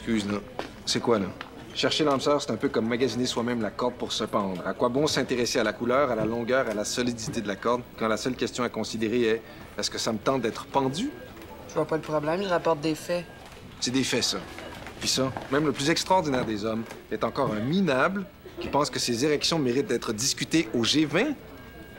Excuse, là. C'est quoi, là? Chercher l'âme sœur, c'est un peu comme magasiner soi-même la corde pour se pendre. À quoi bon s'intéresser à la couleur, à la longueur, à la solidité de la corde, quand la seule question à considérer est est-ce que ça me tente d'être pendu? Je vois pas le problème, il rapporte des faits. C'est des faits, ça. Puis ça, même le plus extraordinaire des hommes est encore un minable qui pense que ses érections méritent d'être discutées au G20.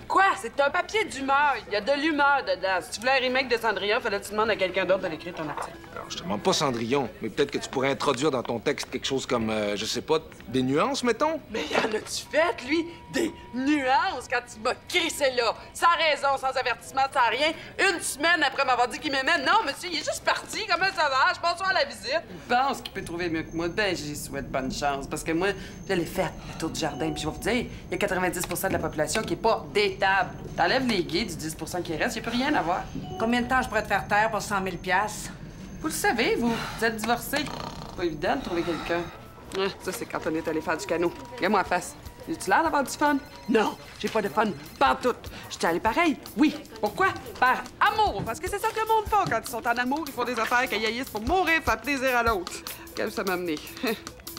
Quoi? C'est un papier d'humeur. Il y a de l'humeur dedans. Si tu voulais un remake de Cendrillon, fallait que tu demandes à quelqu'un d'autre de l'écrire ton article. Alors, je te demande pas Cendrillon, mais peut-être que tu pourrais introduire dans ton texte quelque chose comme, je sais pas, des nuances, mettons? Mais y en a-tu fait, lui? Des nuances quand il m'a crissé là? Sans raison, sans avertissement, sans rien. Une semaine après m'avoir dit qu'il m'aimait. Non, monsieur, il est juste parti comme un sauvage. Passe-toi à la visite. Il pense qu'il peut trouver mieux que moi. Ben, j'y souhaite bonne chance. Parce que moi, je l'ai fait, le tour du jardin. Puis je vais vous dire, il y a 90 de la population qui est pas détable. T'enlèves les gays du 10 qui reste, il n'y a plus rien à voir. Combien de temps je pourrais te faire taire pour 100 000 $? Vous le savez, vous. Vous êtes divorcés. C'est pas évident de trouver quelqu'un. Ça, c'est quand on est allé faire du canot. Regarde-moi la face. As-tu l'air d'avoir du fun? Non, j'ai pas de fun. Pantoute. J'étais allé pareil. Oui. Pourquoi? Par amour. Parce que c'est ça que le monde fait quand ils sont en amour. Ils font des affaires qui haïssent pour mourir, faire plaisir à l'autre. Qu'est-ce que ça m'a amené?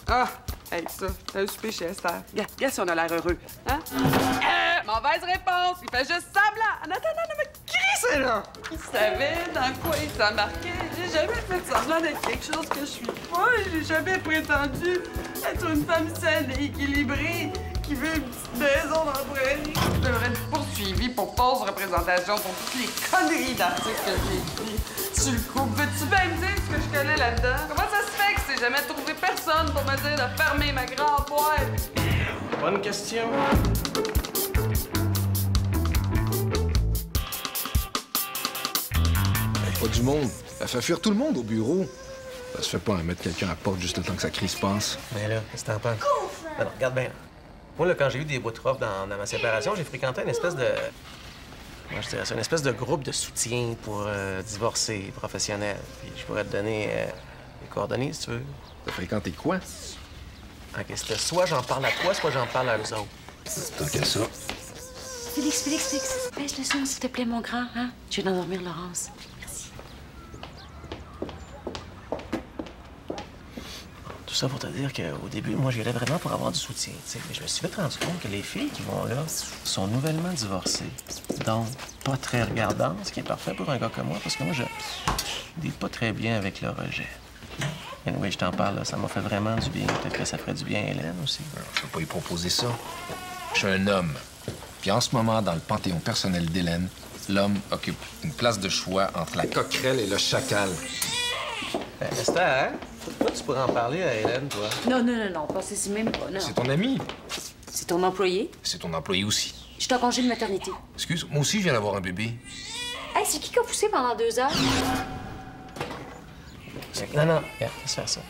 Ah! Hey, ça, un souper chez Esther. Regarde si on a l'air heureux. Hein? Mauvaise réponse! Il fait juste semblant! En attendant de me crisser, là! Il savait dans quoi il s'embarquait. J'ai jamais fait semblant d'être quelque chose que je suis pas. J'ai jamais prétendu être une femme saine et équilibrée qui veut une petite maison dans la prairie. Je devrais être poursuivie pour fausse représentation pour toutes les conneries d'articles que j'ai écrits sur le coup. Veux-tu bien me dire ce que je connais là-dedans? Comment ça se fait que j'ai jamais trouvé personne pour me dire de fermer ma grande boîte? Bonne question. Pas du monde. Elle fait fuir tout le monde au bureau. Ça se fait pas, mettre quelqu'un à la porte juste le temps que sa crise passe. Mais là, qu'est-ce que t'en penses? Alors, regarde bien. Moi, là, quand j'ai eu des bouts de rough dans ma séparation, j'ai fréquenté une espèce de... Moi, je dirais ça, une espèce de groupe de soutien pour divorcer professionnels. Puis je pourrais te donner les coordonnées, si tu veux. T'as fréquenté quoi? OK, c'était soit j'en parle à toi, soit j'en parle à eux autres. Tant qu'à ça. Félix, baisse le son, s'il te plaît, mon grand, hein? Je vais endormir Laurence. Merci. Tout ça pour te dire qu'au début, moi, j'y allais vraiment pour avoir du soutien, tu sais. Mais je me suis vite rendu compte que les filles qui vont là sont nouvellement divorcées. Donc, pas très regardantes, ce qui est parfait pour un gars comme moi, parce que moi, je dis pas très bien avec le rejet. Anyway, je t'en parle, là, ça m'a fait vraiment du bien. Peut-être que ça ferait du bien à Hélène aussi. Alors, je peux pas lui proposer ça. Je suis un homme. Puis en ce moment, dans le panthéon personnel d'Hélène, l'homme occupe une place de choix entre la coquerelle et le chacal. Esther, hein? Toi, tu pourrais en parler à Hélène, toi. Non, pensez-y même pas, non. C'est ton ami. C'est ton employé? C'est ton employé aussi. Je suis en congé de maternité. Excuse, moi aussi, je viens d'avoir un bébé. Hey, c'est qui a poussé pendant 2 heures? Non, regarde, laisse faire ça.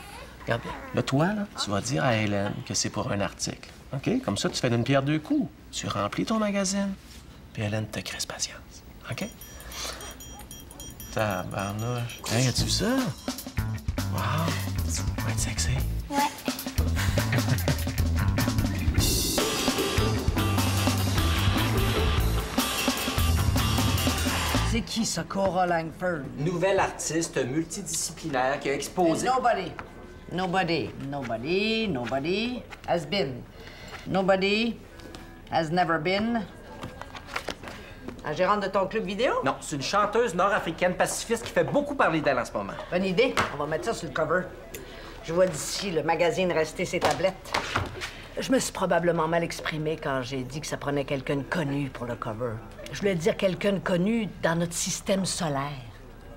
Regarde, là, toi, là, tu vas dire à Hélène que c'est pour un article. OK? Comme ça, tu fais d'une pierre deux coups. Tu remplis ton magazine, puis Hélène te crée patience. OK? Tabarnouche. Hey, as-tu vu ça? Wow! Ça va être sexy. Ouais. C'est qui, ça, Cora Langford? Nouvelle artiste multidisciplinaire qui a exposé... Nobody has been. Nobody has never been. La gérante de ton club vidéo? Non, c'est une chanteuse nord-africaine pacifiste qui fait beaucoup parler d'elle en ce moment. Bonne idée. On va mettre ça sur le cover. Je vois d'ici le magazine rester ses tablettes. Je me suis probablement mal exprimée quand j'ai dit que ça prenait quelqu'un de connu pour le cover. Je voulais dire quelqu'un de connu dans notre système solaire,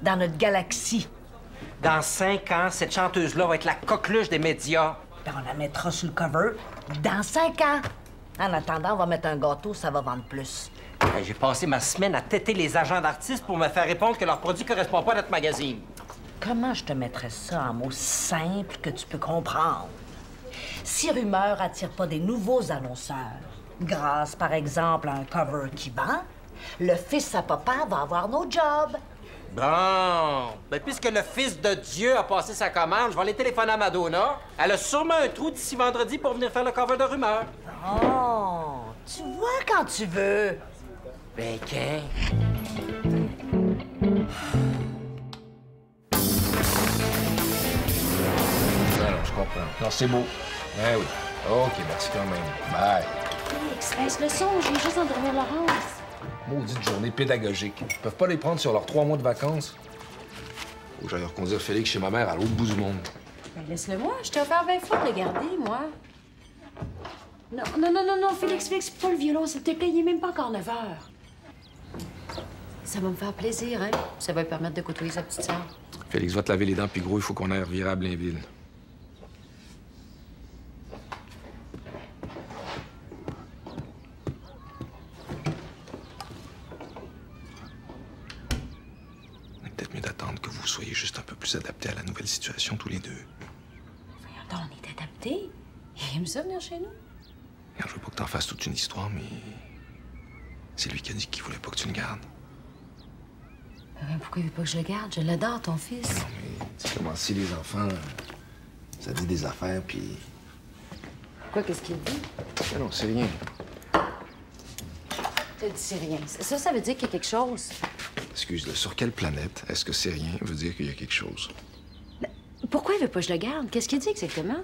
dans notre galaxie. Dans 5 ans, cette chanteuse-là va être la coqueluche des médias. Ben, on la mettra sur le cover dans 5 ans. En attendant, on va mettre un gâteau, ça va vendre plus. Hey, j'ai passé ma semaine à têter les agents d'artistes pour me faire répondre que leur produit correspond pas à notre magazine. Comment je te mettrais ça en mots simples que tu peux comprendre? Si Rumeur attire pas des nouveaux annonceurs, grâce, par exemple, à un cover qui vend, le fils à papa va avoir nos jobs. Bon, ben puisque le fils de Dieu a passé sa commande, je vais aller téléphoner à Madonna. Elle a sûrement un trou d'ici vendredi pour venir faire le cover de Rumeur. Oh, tu vois quand tu veux. Ben, qu'un... Non, c'est beau. Eh oui. OK, merci quand même. Bye. Félix, baisse le son, je vais juste endormir Laurence. Maudite journée pédagogique. Ils peuvent pas les prendre sur leurs 3 mois de vacances. Faut que j'aille reconduire Félix chez ma mère à l'autre bout du monde. Ben, laisse-le-moi, je t'ai offert 20 fois de le garder, moi. Non, Félix, pas le violon, s'il te plaît, il est même pas encore 9 heures. Ça va me faire plaisir, hein? Ça va lui permettre de côtoyer sa petite sœur. Félix, va te laver les dents, puis gros, il faut qu'on aille revirer à Blainville. Peut-être mieux d'attendre que vous soyez juste un peu plus adaptés à la nouvelle situation, tous les deux. Voyons donc, on est adaptés. Il aime ça venir chez nous. Regarde, je veux pas que t'en fasses toute une histoire, mais... c'est lui qui a dit qu'il voulait pas que tu le gardes. Mais pourquoi il veut pas que je le garde? Je l'adore, ton fils. Non, mais c'est comment si les enfants... ça dit des affaires, puis... Quoi, qu'est-ce qu'il dit? Non, c'est rien. Tu dis c'est rien. Ça veut dire qu'il y a quelque chose. Excuse-le, sur quelle planète est-ce que c'est rien veut dire qu'il y a quelque chose? Pourquoi il veut pas que je le garde? Qu'est-ce qu'il dit exactement?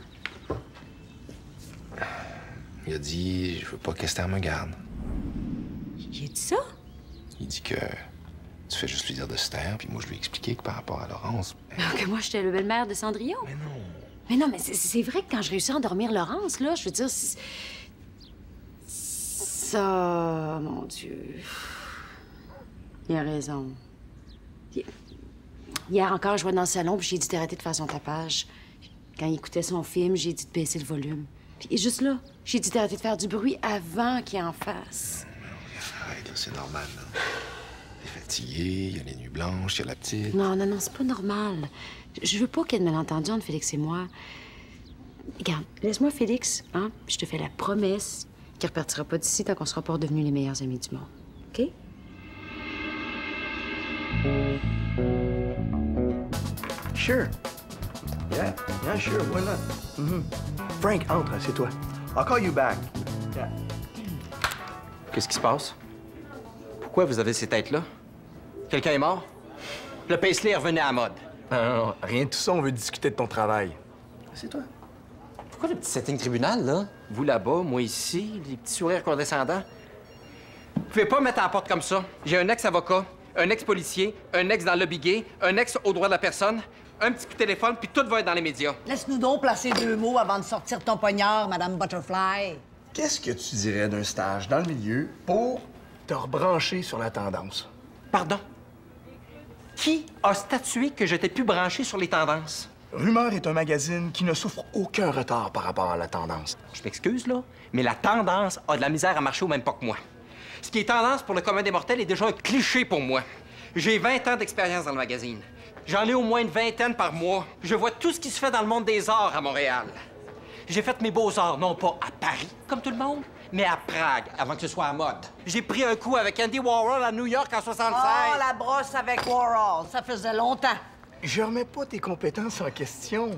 Il a dit, je veux pas qu'Esther me garde. Il a dit ça? Il dit que tu fais juste lui dire de se taire, puis moi, je lui ai expliqué que par rapport à Laurence... Que moi, j'étais la belle-mère de Cendrillon. Mais non. Mais non, mais c'est vrai que quand je réussis à endormir Laurence, là, je veux dire... Ça... Mon Dieu... Il a raison. Hier encore, je jouais dans le salon, puis j'ai dit d'arrêter de faire son tapage. Quand il écoutait son film, j'ai dit de baisser le volume. Puis juste là, j'ai dit d'arrêter de faire du bruit avant qu'il en fasse. Arrête, là, c'est normal, là. T'es fatigué, il y a les nuits blanches, il y a la petite... Non, c'est pas normal. Je veux pas qu'il y ait de malentendu entre Félix et moi. Regarde, laisse-moi Félix, hein, puis je te fais la promesse qu'il repartira pas d'ici tant qu'on sera pas redevenus les meilleurs amis du monde. OK? Sure. Yeah, sure. Why not? Frank, entre, c'est toi. I'll call you back. Yeah. Qu'est-ce qui se passe? Pourquoi vous avez ces têtes-là? Quelqu'un est mort? Le Paisley est revenu à la mode. Non, rien de tout ça, on veut discuter de ton travail. C'est toi. Pourquoi le petit setting tribunal, là? Vous là-bas, moi ici, les petits sourires condescendants. Vous pouvez pas me mettre à la porte comme ça. J'ai un ex-avocat, un ex-policier, un ex dans le lobby gay, un ex au droit de la personne, un petit coup de téléphone, puis tout va être dans les médias. Laisse-nous donc placer 2 mots avant de sortir ton poignard, Madame Butterfly. Qu'est-ce que tu dirais d'un stage dans le milieu pour te rebrancher sur la tendance? Pardon? Qui a statué que j'étais plus branché sur les tendances? Rumeur est un magazine qui ne souffre aucun retard par rapport à la tendance. Je m'excuse, là, mais la tendance a de la misère à marcher au même pas que moi. Ce qui est tendance pour le commun des mortels est déjà un cliché pour moi. J'ai 20 ans d'expérience dans le magazine. J'en ai au moins une vingtaine par mois. Je vois tout ce qui se fait dans le monde des arts à Montréal. J'ai fait mes beaux-arts, non pas à Paris, comme tout le monde, mais à Prague, avant que ce soit à mode. J'ai pris un coup avec Andy Warhol à New York en 76. Oh, la brosse avec Warhol, ça faisait longtemps. Je remets pas tes compétences en question.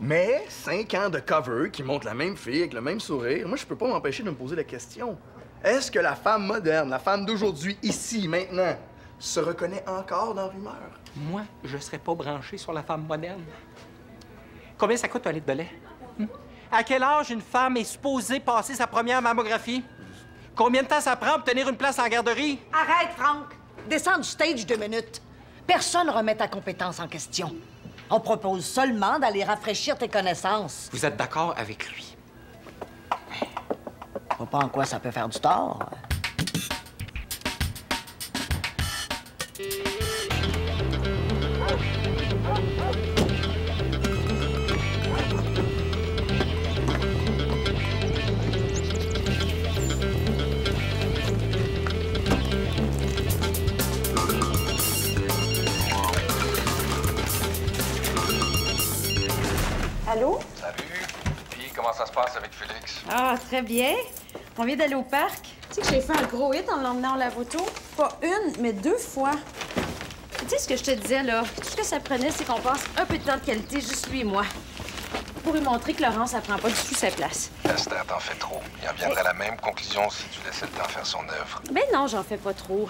Mais 5 ans de cover qui montre la même fille avec le même sourire, moi, je peux pas m'empêcher de me poser la question. Est-ce que la femme moderne, la femme d'aujourd'hui, ici, maintenant, se reconnaît encore dans Rumeur? Moi, je serais pas branché sur la femme moderne. Combien ça coûte un litre de lait? À quel âge une femme est supposée passer sa première mammographie? Combien de temps ça prend pour obtenir une place en garderie? Arrête, Franck. Descends du stage 2 minutes. Personne ne remet ta compétence en question. On propose seulement d'aller rafraîchir tes connaissances. Vous êtes d'accord avec lui? Je vois pas en quoi ça peut faire du tort. Allô? Salut. Puis, comment ça se passe avec Félix? Ah, très bien. On vient d'aller au parc. Tu sais que j'ai fait un gros hit en l'emmenant en lavoto. Pas une, mais 2 fois. Tu sais ce que je te disais, là? Tout ce que ça prenait, c'est qu'on passe un peu de temps de qualité, juste lui et moi. Pour lui montrer que Laurence, elle prend pas du tout sa place. Esther, t'en fais trop. Il en viendrait à la même conclusion si tu laissais le temps faire son œuvre. Ben non, j'en fais pas trop.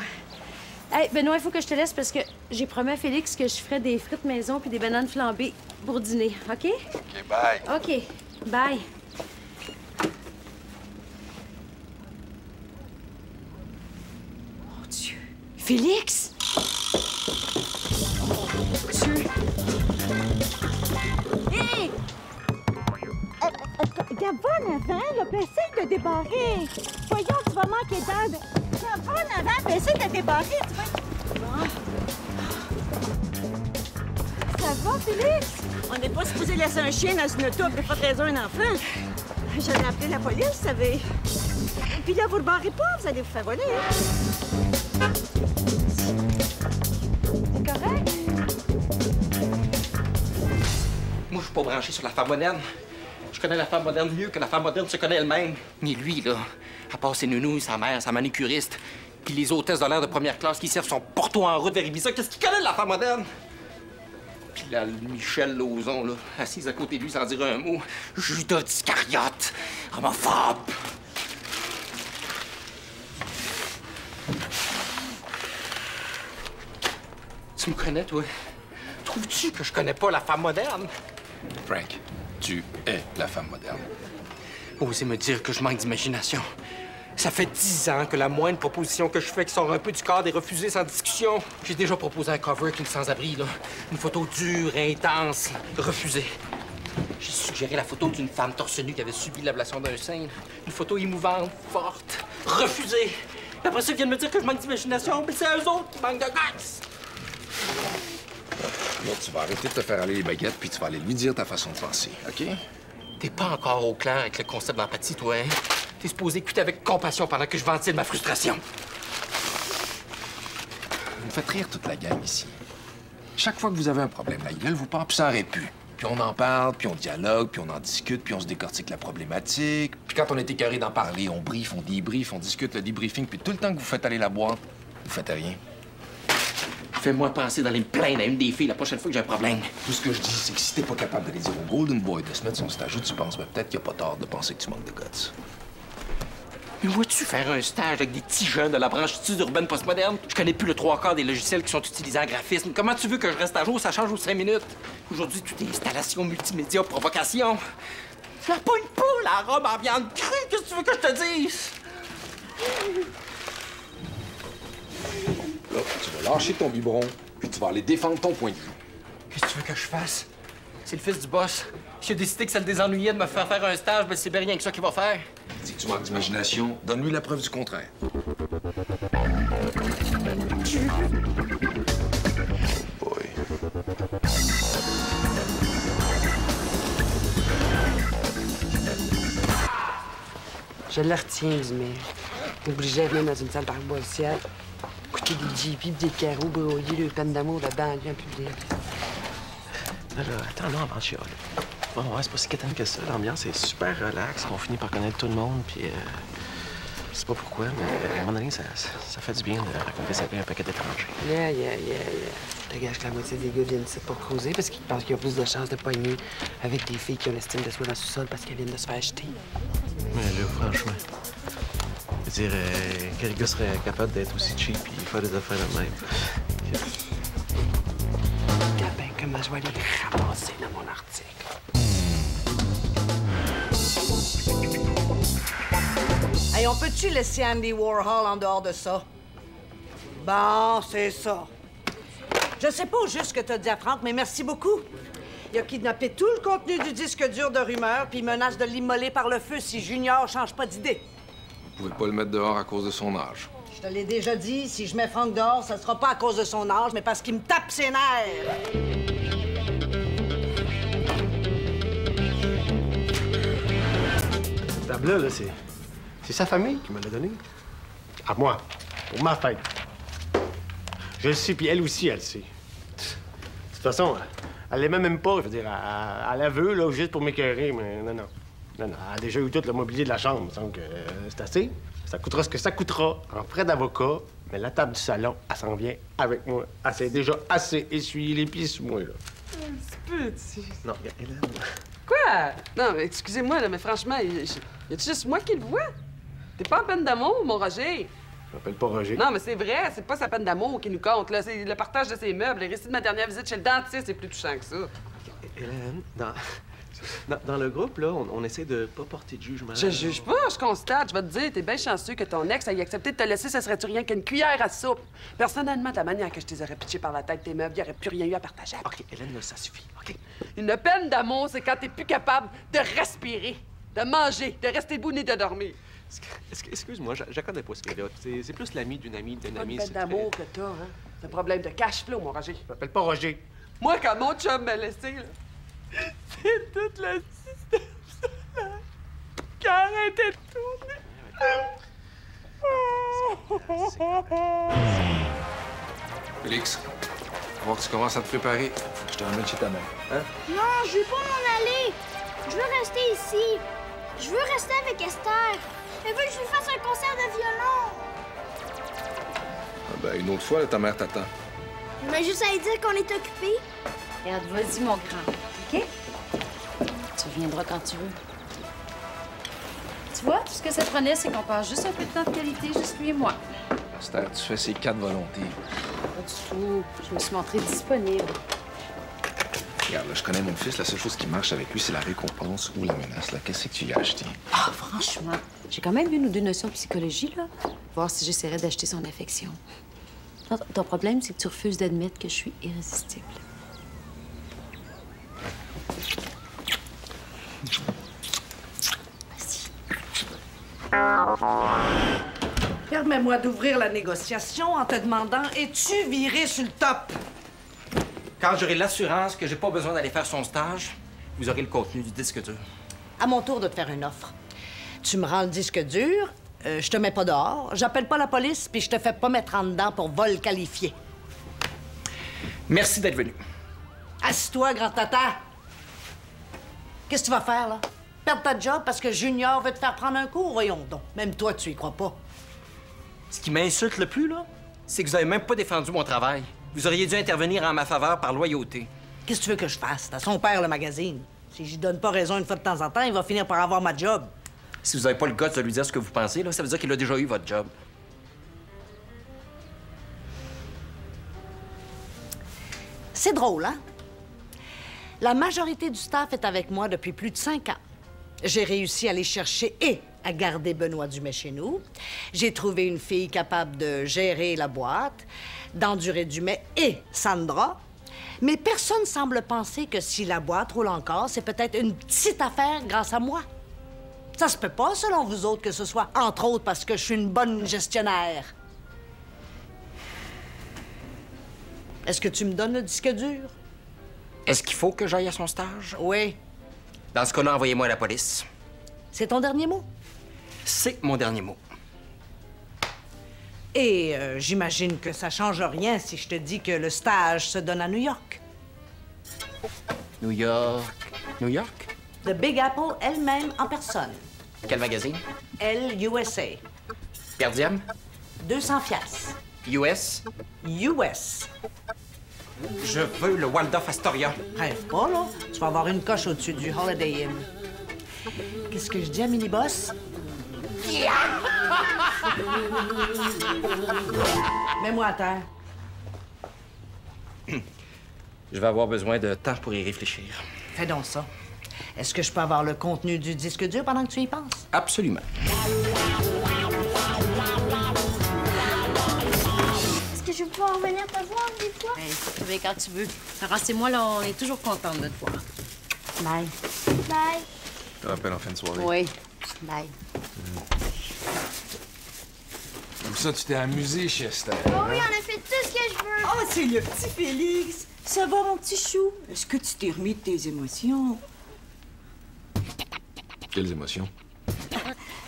Hey, Benoît, il faut que je te laisse parce que j'ai promis à Félix que je ferais des frites maison puis des bananes flambées pour dîner, OK? OK, bye. OK, bye. Mon Dieu. Félix? Mon Dieu. Hé! Garde pas en avant, là, puis essaye de débarrer. Voyons, tu vas manquer d'air. Garde pas en avant, puis essaye de débarrer, tu vas... Ça va, Félix? On n'est pas supposé laisser un chien dans une auto après pas trahir un enfant. J'avais appelé la police, vous savez. Puis là, vous ne barrez pas, vous allez vous faire voler. C'est correct? Moi, je suis pas branché sur la femme moderne. Je connais la femme moderne mieux que la femme moderne se connaît elle-même. Mais lui, là, à part ses nounous, sa mère, sa manicuriste, puis les hôtesses de l'air de première classe qui servent son porto en route vers Ibiza, qu'est-ce qu'il connaît de la femme moderne? Puis là, Michel Lauzon, là, assise à côté de lui sans dire un mot. Judas d'Iscariote, homophobe. Tu me connais, toi? Trouves-tu que je connais pas la femme moderne? Frank, tu es la femme moderne. Osez me dire que je manque d'imagination. Ça fait 10 ans que la moindre proposition que je fais qui sort un peu du cadre est refusée sans discussion. J'ai déjà proposé un cover avec une sans-abri, là. Une photo dure, intense, refusée. J'ai suggéré la photo d'une femme torse nue qui avait subi l'ablation d'un sein. Une photo émouvante, forte, refusée. Puis après ça, ils viennent me dire que je manque d'imagination, mais c'est eux autres qui manquent de guts. Là, tu vas arrêter de te faire aller les baguettes, puis tu vas aller lui dire ta façon de penser, OK? T'es pas encore au clair avec le concept d'empathie, toi, hein? T'es supposé écouter avec compassion pendant que je ventile ma frustration. Vous me faites rire toute la gang ici. Chaque fois que vous avez un problème, la gueule vous part, puis ça arrête plus. Puis on en parle, puis on dialogue, puis on en discute, puis on se décortique la problématique. Puis quand on est écœuré d'en parler, on brief, on débrief, on discute le debriefing, puis tout le temps que vous faites aller la boîte, vous faites rien. Fais-moi penser d'aller me plaindre à une des filles la prochaine fois que j'ai un problème. Tout ce que je dis, c'est que si t'es pas capable d'aller dire au Golden Boy de se mettre son stage où tu penses, ben peut-être qu'il n'y a pas tort de penser que tu manques de guts. Mais vois-tu faire un stage avec des petits jeunes de la branche études urbaines postmoderne? Je connais plus le 3/4 des logiciels qui sont utilisés en graphisme. Comment tu veux que je reste à jour? Ça change aux 5 minutes. Aujourd'hui, tout est installation multimédia, provocation. Tu n'as pas une poule à robe en viande crue. Qu'est-ce que tu veux que je te dise? Là, tu vas lâcher ton biberon, puis tu vas aller défendre ton point de vue. Qu'est-ce que tu veux que je fasse? C'est le fils du boss. S'il a décidé que ça le désennuyait de me faire faire un stage, ben c'est bien rien que ça qu'il va faire. Si tu manques d'imagination, donne-lui la preuve du contraire. Boy. Je le retiens, du maire. Obligé à venir dans une salle barboisière, écouter des GP pis des carreaux brouiller le peine d'amour de banlieue en public. Là, attends, non, avant de chialer. Bon, ouais, c'est pas si quétaine que ça. L'ambiance est super relax. On finit par connaître tout le monde, puis je sais pas pourquoi, mais à un moment donné, ça fait du bien de raconter sa vie à un paquet d'étrangers. Yeah. Je te gâche que la moitié des gars viennent ici pour causer parce qu'ils pensent qu'ils ont plus de chances de pogner avec des filles qui ont l'estime de soi dans le sous-sol parce qu'elles viennent de se faire acheter. Mais là, franchement, je veux dire, quel gars serait capable d'être aussi cheap et faire des affaires de même? Regarde bien comment je vais aller les ramasser dans mon article. Hey, on peut-tu laisser Andy Warhol en dehors de ça? Bon, c'est ça. Je sais pas au juste ce que t'as dit à Franck, mais merci beaucoup. Il a kidnappé tout le contenu du disque dur de rumeurs, puis il menace de l'immoler par le feu si Junior change pas d'idée. Vous pouvez pas le mettre dehors à cause de son âge. Je te l'ai déjà dit, si je mets Franck dehors, ça sera pas à cause de son âge, mais parce qu'il me tape ses nerfs. Cette table-là, là, c'est sa famille qui me l'a donné. À moi, pour ma fête. Je le sais, puis elle aussi, elle le sait. De toute façon, elle l'aimait même pas, je veux dire, elle la veut, là, juste pour m'écœurer, mais non. Elle a déjà eu tout le mobilier de la chambre, donc c'est assez. Ça coûtera ce que ça coûtera en frais d'avocat, mais la table du salon, elle s'en vient avec moi. Elle s'est déjà assez essuyé les pieds sous moi, là. Petit. Non, Hélène. Quoi? Non, mais excusez-moi, là, mais franchement, y a juste moi qui le vois? T'es pas en peine d'amour, mon Roger? Je m'appelle pas Roger. Non, mais c'est vrai, c'est pas sa peine d'amour qui nous compte, là. C'est le partage de ses meubles. Les récits de ma dernière visite chez le dentiste, c'est plus touchant que ça. Hélène, dans le groupe, là, on essaie de pas porter de jugement. Je juge pas, je constate. Je vais te dire, t'es bien chanceux que ton ex ait accepté de te laisser, ça serait-tu rien qu'une cuillère à soupe? Personnellement, de la manière que je t'ai aurais pitché par la tête tes meubles, il n'y aurait plus rien eu à partager. OK, Hélène, là, ça suffit, OK? Une peine d'amour, c'est quand t'es plus capable de respirer, de manger, de rester debout ni de dormir. Excuse-moi, je connais pas ce gars-là. C'est plus l'ami d'une amie d'une Pas amie. une peine d'amour que t'as, hein? C'est un problème de cash-flow, mon Roger. Je m'appelle pas Roger. Moi, quand mon chum m'a laissé, là, c'est toute la système solaire qui a arrêté de tourner. Félix, faut voir que tu commences à te préparer. Faut que je te ramène chez ta mère. Hein? Non, je veux pas m'en aller. Je veux rester ici. Je veux rester avec Esther. Elle veut que je lui fasse un concert de violon. Ah ben, une autre fois, là, ta mère t'attend. On a juste à lui dire qu'on est occupé. Regarde, vas-y, mon grand. OK? Tu reviendras quand tu veux. Tu vois, tout ce que ça prenait, c'est qu'on passe juste un peu de temps de qualité, juste lui et moi. Esther, tu fais ces 4 volontés. Pas du tout. Je me suis montrée disponible. Regarde, là, je connais mon fils. La seule chose qui marche avec lui, c'est la récompense ou la menace. Là, qu'est-ce que tu y as acheté? Ah, franchement, j'ai quand même une ou deux notions de psychologie, là. Voir si j'essaierais d'acheter son affection. Ton problème, c'est que tu refuses d'admettre que je suis irrésistible. Permets-moi d'ouvrir la négociation en te demandant, es-tu viré sur le top? Quand j'aurai l'assurance que j'ai pas besoin d'aller faire son stage, vous aurez le contenu du disque dur. À mon tour de te faire une offre. Tu me rends le disque dur, je te mets pas dehors, j'appelle pas la police, puis je te fais pas mettre en dedans pour vol qualifié. Merci d'être venu. Assis-toi, grand tata. Qu'est-ce que tu vas faire, là? Perdre ta job parce que Junior veut te faire prendre un cours? Voyons donc. Même toi, tu y crois pas. Ce qui m'insulte le plus, là, c'est que vous avez même pas défendu mon travail. Vous auriez dû intervenir en ma faveur par loyauté. Qu'est-ce que tu veux que je fasse? C'est à son père, le magazine. Si j'y donne pas raison une fois de temps en temps, il va finir par avoir ma job. Si vous avez pas le goût de lui dire ce que vous pensez, là, ça veut dire qu'il a déjà eu votre job. C'est drôle, hein? La majorité du staff est avec moi depuis plus de 5 ans. J'ai réussi à aller chercher et à garder Benoît Dumais chez nous. J'ai trouvé une fille capable de gérer la boîte, d'endurer Dumais et Sandra. Mais personne semble penser que si la boîte roule encore, c'est peut-être une petite affaire grâce à moi. Ça se peut pas, selon vous autres, que ce soit, entre autres, parce que je suis une bonne gestionnaire. Est-ce que tu me donnes le disque dur? Est-ce qu'il faut que j'aille à son stage? Oui. Dans ce cas-là, envoyez-moi à la police. C'est ton dernier mot? C'est mon dernier mot. Et j'imagine que ça change rien si je te dis que le stage se donne à New York. New York. New York? The Big Apple elle-même en personne. Quel magazine? Elle, USA. Per diem? 200 piastres. US? US. Je veux le Waldorf Astoria. Rêve pas, là. Tu vas avoir une coche au-dessus du Holiday Inn. Qu'est-ce que je dis à Mini-Boss? Mets-moi à terre. Je vais avoir besoin de temps pour y réfléchir. Fais donc ça. Est-ce que je peux avoir le contenu du disque dur pendant que tu y penses? Absolument. Est-ce que je vais pouvoir venir te voir des fois? Hey, tu veux quand tu veux. Alors, c'est moi, là, on est toujours contente de te voir. Bye. Bye. Je te rappelle en fin de soirée. Oui. Bye. Comme ça, tu t'es amusé chez Esther. Oh oui, on a fait tout ce que je veux. Oh, c'est le petit Félix. Ça va, mon petit chou? Est-ce que tu t'es remis de tes émotions? Quelles émotions?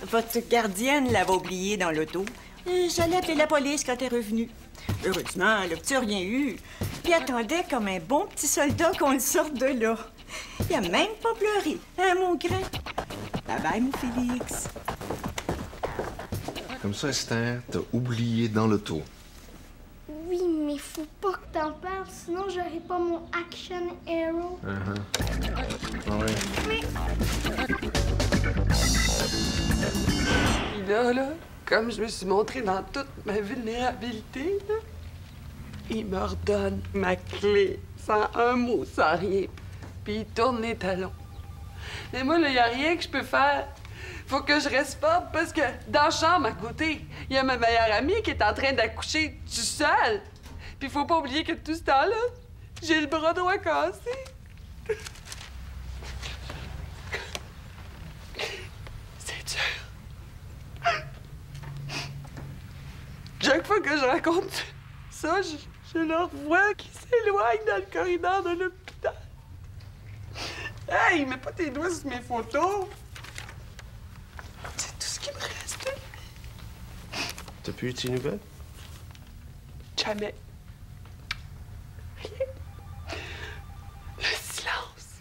Votre gardienne l'avait oublié dans l'auto. J'allais appeler la police quand elle est revenue. Heureusement, le petit a rien eu. Puis attendait comme un bon petit soldat qu'on le sorte de là. Il a même pas pleuré, hein, mon grand? Bye-bye, mon Félix. Comme ça, Esther, t'as oublié dans l'auto. Oui, mais faut pas que t'en parles, sinon j'aurai pas mon action hero. Ah ouais. Puis là, comme je me suis montrée dans toute ma vulnérabilité, là, il me redonne ma clé, sans un mot, sans rien. Puis il tourne les talons. Mais moi, là, il n'y a rien que je peux faire. Faut que je reste forte parce que dans la chambre à côté, il y a ma meilleure amie qui est en train d'accoucher tout seul. Puis faut pas oublier que tout ce temps-là, j'ai le bras droit cassé. C'est dur. Chaque fois que je raconte ça, je leur vois qui s'éloignent dans le corridor de l'hôpital. Hey, mets pas tes doigts sur mes photos. C'est tout ce qui me reste. T'as plus eu de tes nouvelles? Jamais. Rien. Le silence.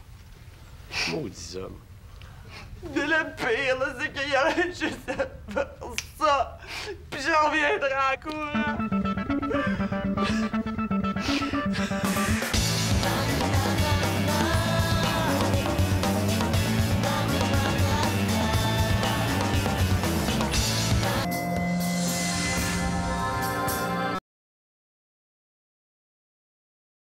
Maudits hommes. De le pire, là, c'est qu'il y aurait juste à faire ça. Puis j'en reviendrai en courant.